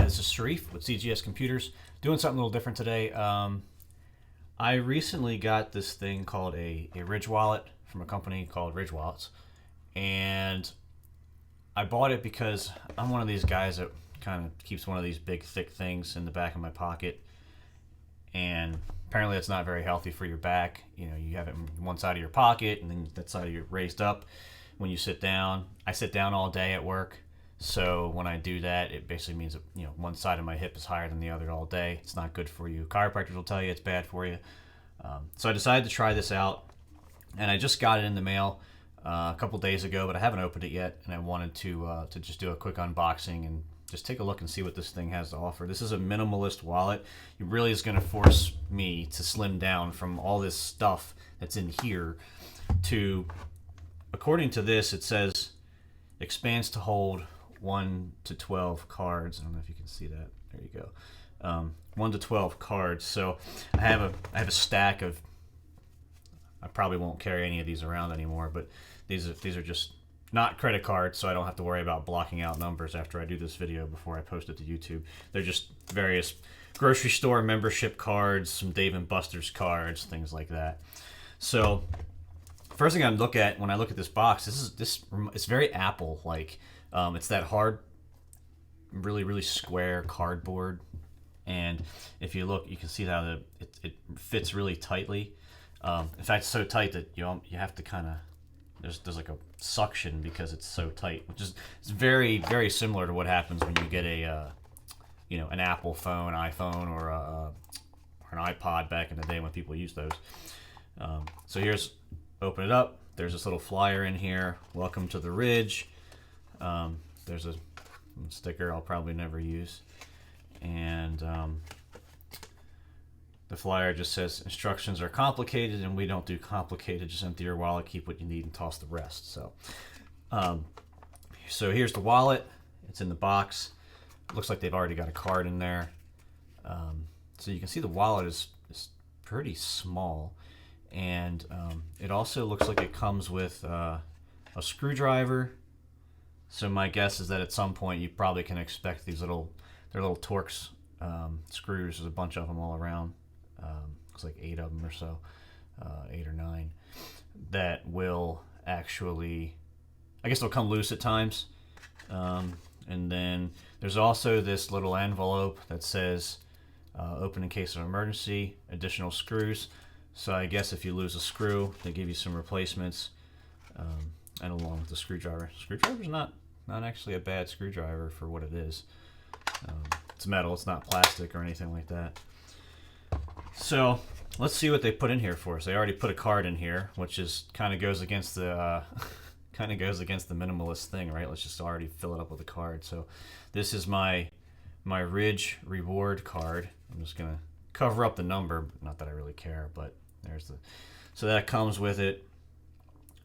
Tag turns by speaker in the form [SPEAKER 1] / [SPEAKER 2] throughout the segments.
[SPEAKER 1] This is Sharif with CGS Computers, doing something a little different today. I recently got this thing called a Ridge wallet from a company called Ridge Wallets, and I bought it because I'm one of these guys that kind of keeps one of these big thick things in the back of my pocket, and apparently it's not very healthy for your back. You know, you have it in one side of your pocket and then that side of you raised up when you sit down. I sit down all day at work, so when I do that, it basically means that, you know, one side of my hip is higher than the other all day. It's not good for you. Chiropractors will tell you it's bad for you. So I decided to try this out, and I just got it in the mail a couple days ago, but I haven't opened it yet, and I wanted to just do a quick unboxing and just take a look and see what this thing has to offer. This is a minimalist wallet. It really is going to force me to slim down from all this stuff that's in here to, according to this, it says expands to hold 1 to 12 cards. I don't know if you can see that. There you go. 1 to 12 cards. So I have a stack of. I probably won't carry any of these around anymore, but these are just not credit cards, so I don't have to worry about blocking out numbers after I do this video before I post it to YouTube. They're just various grocery store membership cards, some Dave and Buster's cards, things like that. So first thing I look at when I look at this box, it's very Apple like. It's that hard, really square cardboard, and if you look, you can see how it fits really tightly. In fact, it's so tight that you have to kind of there's like a suction because it's so tight, which is it's very similar to what happens when you get a an Apple phone, iPhone, or an iPod back in the day when people used those. So here's, open it up. There's this little flyer in here. Welcome to the Ridge. There's a sticker I'll probably never use, and the flyer just says instructions are complicated and we don't do complicated. Just empty your wallet, keep what you need, and toss the rest. So so here's the wallet. It's in the box. It looks like they've already got a card in there. So you can see the wallet is pretty small, and it also looks like it comes with a screwdriver. So my guess is that at some point you probably can expect these little Torx screws. There's a bunch of them all around. Looks like 8 of them or so, 8 or 9, that will actually, I guess they'll come loose at times. And then there's also this little envelope that says open in case of emergency, additional screws. So I guess if you lose a screw, they give you some replacements. And along with the screwdriver. Screwdriver's not actually a bad screwdriver for what it is. It's metal, it's not plastic or anything like that. So let's see what they put in here for us. They already put a card in here, which is kind of goes against the minimalist thing, right? Let's just already fill it up with a card. So this is my Ridge reward card. I'm just gonna cover up the number, not that I really care, but there's the. So that comes with it.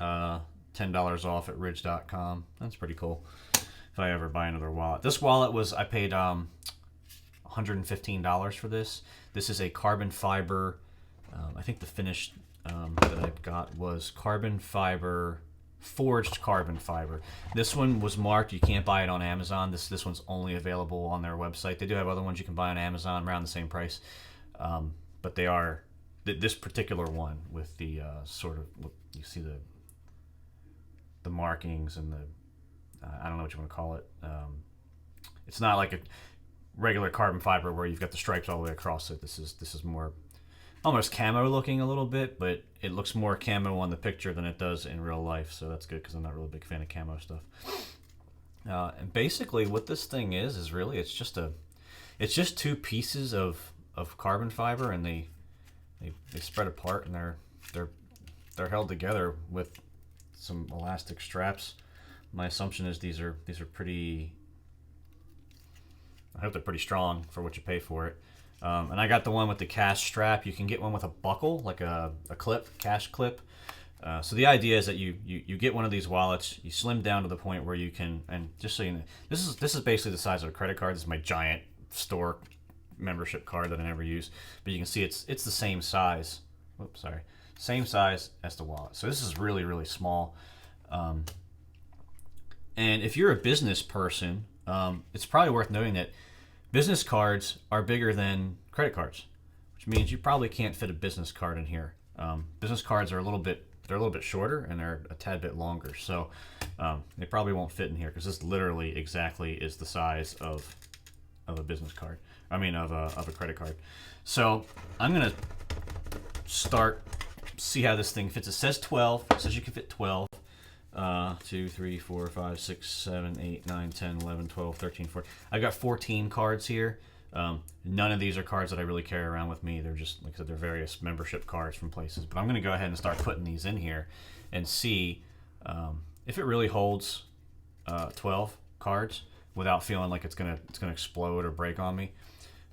[SPEAKER 1] $10 off at ridge.com. That's pretty cool if I ever buy another wallet. This wallet I paid $115 for this. This is a carbon fiber. I think the finish that I got was carbon fiber, forged carbon fiber. This one was marked, you can't buy it on Amazon. This one's only available on their website. They do have other ones you can buy on Amazon around the same price, but they are this particular one with the sort of, you see the markings and the I don't know what you want to call it. It's not like a regular carbon fiber where you've got the stripes all the way across it. This is more almost camo looking a little bit, but it looks more camo on the picture than it does in real life, so that's good because I'm not really a big fan of camo stuff. And basically what this thing is really it's just 2 pieces of carbon fiber, and they spread apart, and they're held together with some elastic straps. My assumption is these are pretty. I hope they're pretty strong for what you pay for it. And I got the one with the cash strap. You can get one with a buckle, like a clip, cash clip. So the idea is that you get one of these wallets, you slim down to the point where you can, and just so you know, this is basically the size of a credit card. This is my giant store membership card that I never use, but you can see it's the same size. Oops, sorry, same size as the wallet. So this is really small. And if you're a business person, it's probably worth noting that business cards are bigger than credit cards, which means you probably can't fit a business card in here. Business cards are a little bit shorter and they're a tad bit longer, so they probably won't fit in here because this literally exactly is the size of a business card. I mean of a credit card. So I'm gonna see how this thing fits. It says 12. It says you can fit 12. 2, 3, 4, 5, 6, 7, 8, 9, 10, 11, 12, 13, 14. I've got 14 cards here. None of these are cards that I really carry around with me. They're just, like I said, they're various membership cards from places. But I'm going to go ahead and start putting these in here and see if it really holds 12 cards without feeling like it's gonna explode or break on me.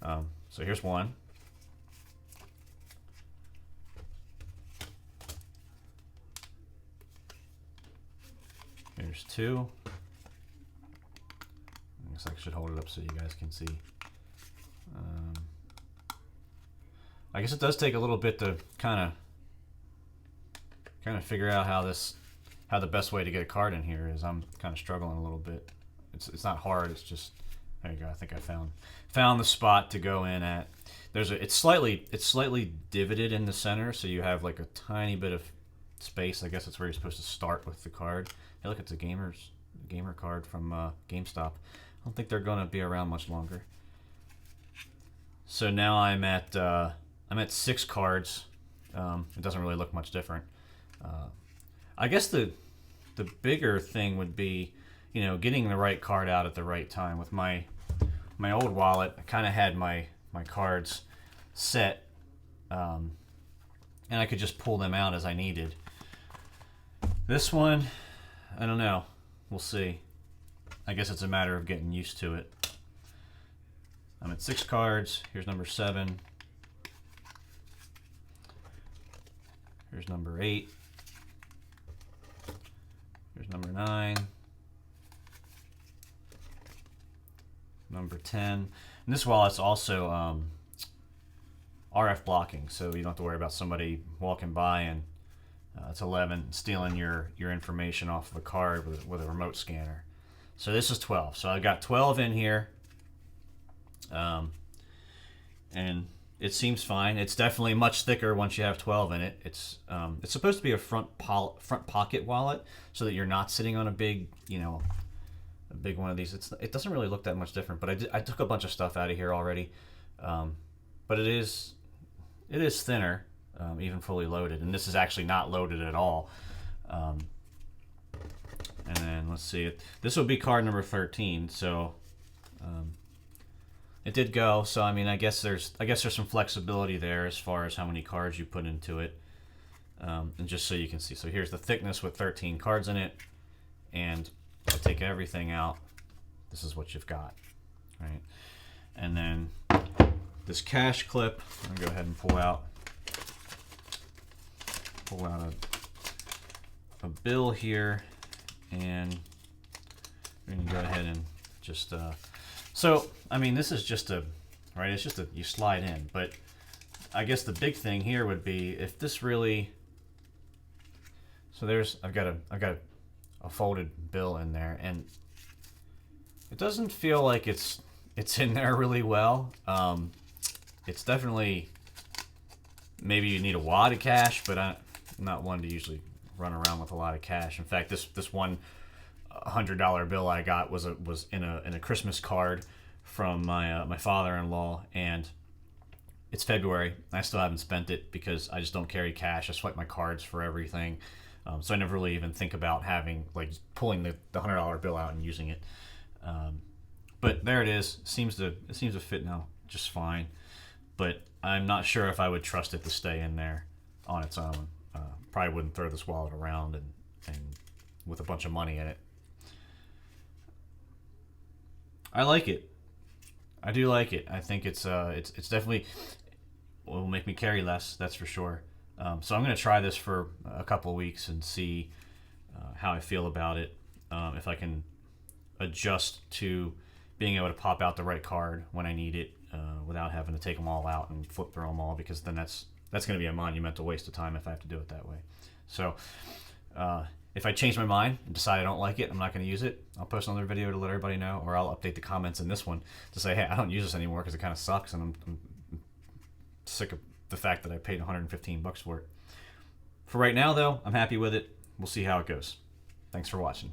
[SPEAKER 1] So here's one. Here's two. I guess I should hold it up so you guys can see. I guess it does take a little bit to kind of figure out how the best way to get a card in here is. I'm kind of struggling a little bit. It's not hard. It's just, there you go. I think I found the spot to go in at. It's slightly divoted in the center, so you have like a tiny bit of space. I guess that's where you're supposed to start with the card. Hey, look, it's a gamer card from GameStop. I don't think they're going to be around much longer. So now I'm at 6 cards. It doesn't really look much different. I guess the bigger thing would be, getting the right card out at the right time. With my old wallet, I kind of had my cards set, and I could just pull them out as I needed. This one, I don't know. We'll see. I guess it's a matter of getting used to it. I'm at 6 cards. Here's number 7. Here's number 8. Here's number 9. Number 10. And this wallet's also RF blocking, so you don't have to worry about somebody walking by and it's 11 stealing your information off of a card with a remote scanner. So this is 12. So I got 12 in here, and it seems fine. It's definitely much thicker once you have 12 in it. It's supposed to be a front pocket wallet, so that you're not sitting on a big a big one of these. It doesn't really look that much different, but I took a bunch of stuff out of here already, but it is thinner. Even fully loaded, and this is actually not loaded at all. And then let's see, this would be card number 13. So it did go. So I mean, I guess there's some flexibility there as far as how many cards you put into it. And just so you can see, so here's the thickness with 13 cards in it, and I'll take everything out. This is what you've got, right? And then this cash clip, I'm gonna go ahead and pull out a bill here, and we're gonna go ahead and just so I mean, this is just it's just you slide in, but I guess the big thing here would be if this really, so I've got a folded bill in there, and it doesn't feel like it's in there really well. It's definitely, maybe you need a wad of cash, but I'm not one to usually run around with a lot of cash. In fact, this one $100 bill I got was in a Christmas card from my father-in-law, and it's February. I still haven't spent it because I just don't carry cash. I swipe my cards for everything, so I never really even think about pulling the $100 bill out and using it. But there it is. It seems to fit now just fine. But I'm not sure if I would trust it to stay in there on its own. Probably wouldn't throw this wallet around and with a bunch of money in it. I like it. I do like it. I think it's definitely will make me carry less. That's for sure. So I'm going to try this for a couple of weeks and see how I feel about it. If I can adjust to being able to pop out the right card when I need it, without having to take them all out and flip through them all, because then that's going to be a monumental waste of time if I have to do it that way. So If I change my mind and decide I don't like it, I'm not going to use it, I'll post another video to let everybody know, or I'll update the comments in this one to say, hey, I don't use this anymore because it kind of sucks and I'm sick of the fact that I paid 115 bucks for it. For right now, though, I'm happy with it. We'll see how it goes. Thanks for watching.